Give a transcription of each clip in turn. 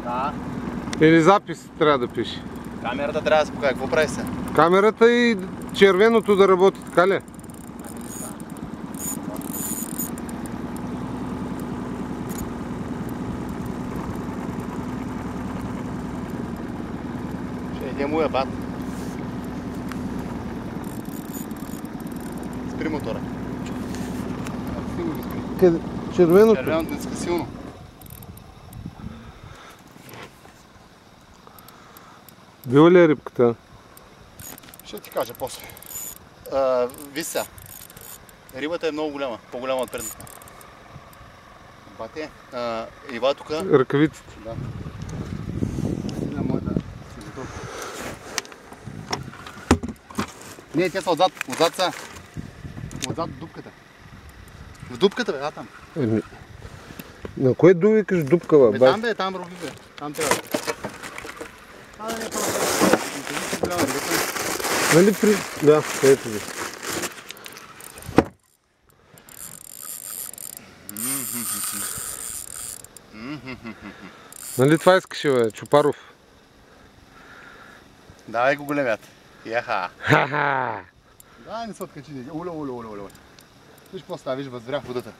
Да. Или запис трябва да пише? Камерата трябва да се покаже. Какво прави се? Камерата и червеното да работи, така ли? Ще иде му бат. Спри мотора. Къде? Червеното? Червеното не ска силно. Била ли е рибката? Ще ти кажа после. Виж сега. Рибата е много голяма. По-голяма от предната. Бате. Ива тук. Ръкавиците. Да. Сега може да се готова. Не, те са отзад. Отзад са. Отзад в дупката. В дупката, бе, там. Еми, на кое ду викаш дупка, бе? Там, бе, там роби, бе. Там трябва да. Да не е първо. Нали при... Да, ето ви. Нали това искаше, бе, Чупаров? Давай го големят. Яха. Ха-ха! Да, не се откачи. Оле. Виж какво става, виж, възврях водата.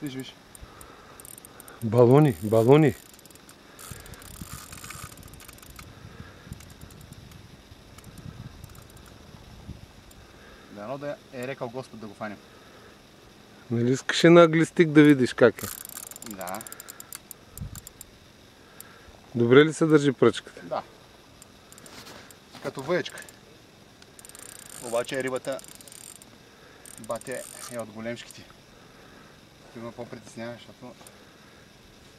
Виж. Балони, балони. Дано да е рекал Господ да го фанем. Нали искаше на аглистик да видиш как е? Да. Добре ли се държи пръчката? Да. Като въечка. Обаче рибата бате е от големшките. Това ме по-притеснява, защото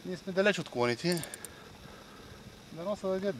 ние сме далеч от клоните. Дано се дадят.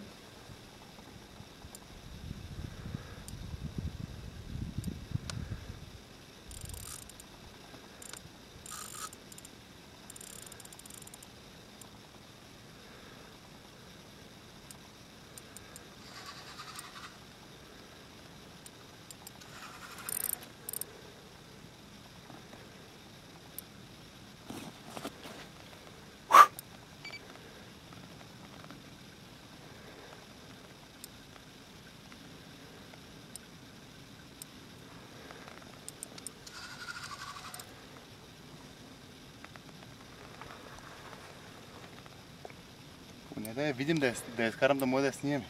Не да я видим, да я изкарам да може да я снимем.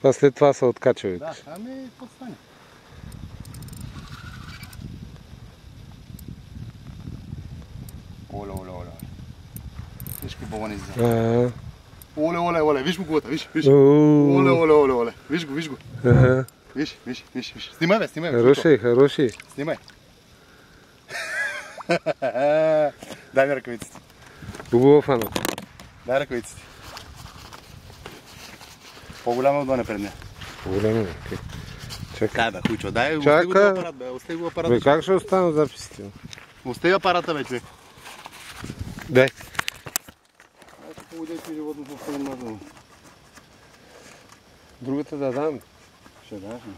А след това се откача, Да, викаш. ами какво стане? Оле. Виж какви балони излизат. Оле, виж го гулата, виж. Оле. Виж го. Виж. Снимай, бе. Хороший. Снимай. Дай ми ръкавиците. Хубаво фанато. Дай ръкавиците. По-голяма отдоне пред нея. По-голямо, окей. Чакай. Дай, бе, хуйчо, дай, Чакай. остави го този апарат, бе, остави го апарата. Бе, как ще останат записите? Остави апарата, бе, човек. Дай. Ето поводейте животното в този мазъл. Другата да дам. Ще даш, бе.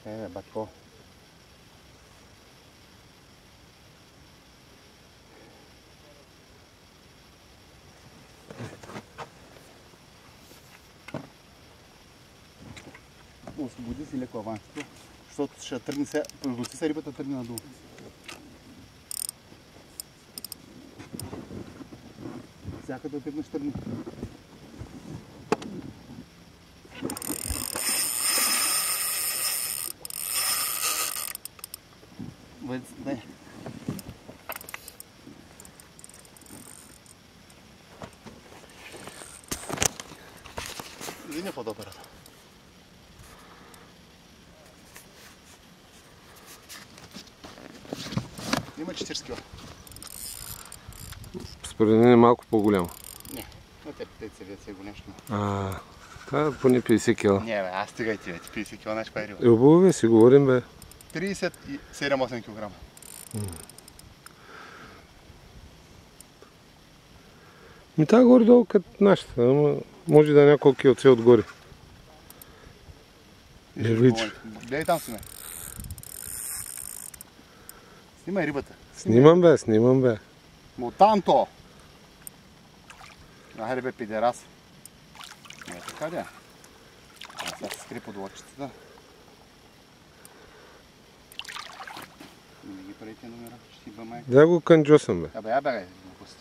Бе, батко. Освободи си леко авансито, защото ще тръгне сега, пусти се рибата, тръгне надолу. Всяка да тръгнеш тръгне. Дай. Види фотоапарата. Има 40 кг. Според мен е малко по-голямо. Не, но те птици е големшки. Това поне 50 кг. Не, бе, аз стигай ти, 50 кг, значи па е риба. Хубаво, бе, си говорим, бе. 37-8 кг. Ми тая горе-долу като нашата, ама може да е няколко килци отгоре. Не видиш. Гледай там си ме. Снимай рибата. Снимам бе. Мутанто! Хайде бе, пидерас. Не така де. Сега се скри под лодчицата. Не ги прави тия номера, ще ти бъмай. Да го канджосам бе. Я бе, глупости.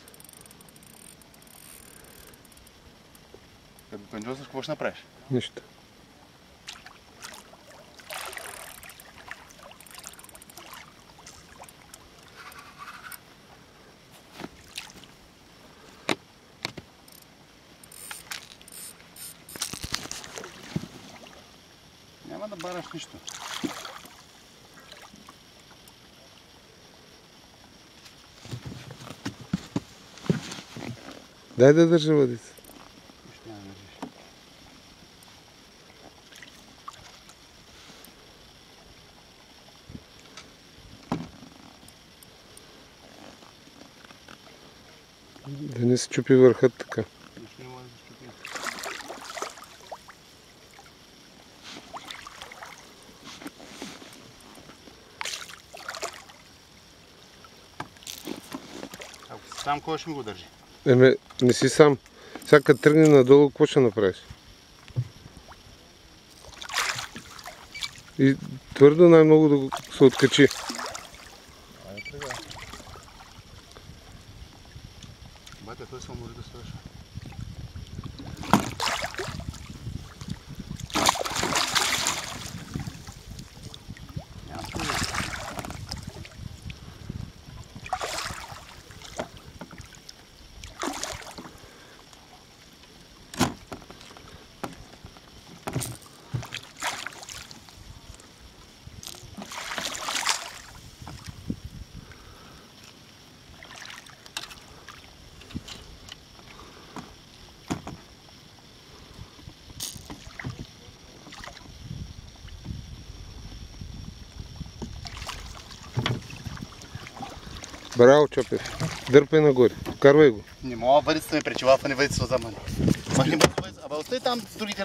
Като го канджосаш, какво ще направиш? Нищо. Няма да бараш нищо. Дай да държа въдица. Нищо няма да държиш. Да не се чупи върхът така. Нищо не може да се чупи. Ако си сам, кой ще ми го държи? Не си сам. Сега като тръгне надолу, какво ще направиш? И твърдо най-много да се откачи. Айде тръгва. Батя, той се може да свърши. Браво, Чопев. Дърпай нагоре. Карвай го. Не мога въдицата ми пречи, лафа не въдица за мен. Махни бъдица, абе остай там с другите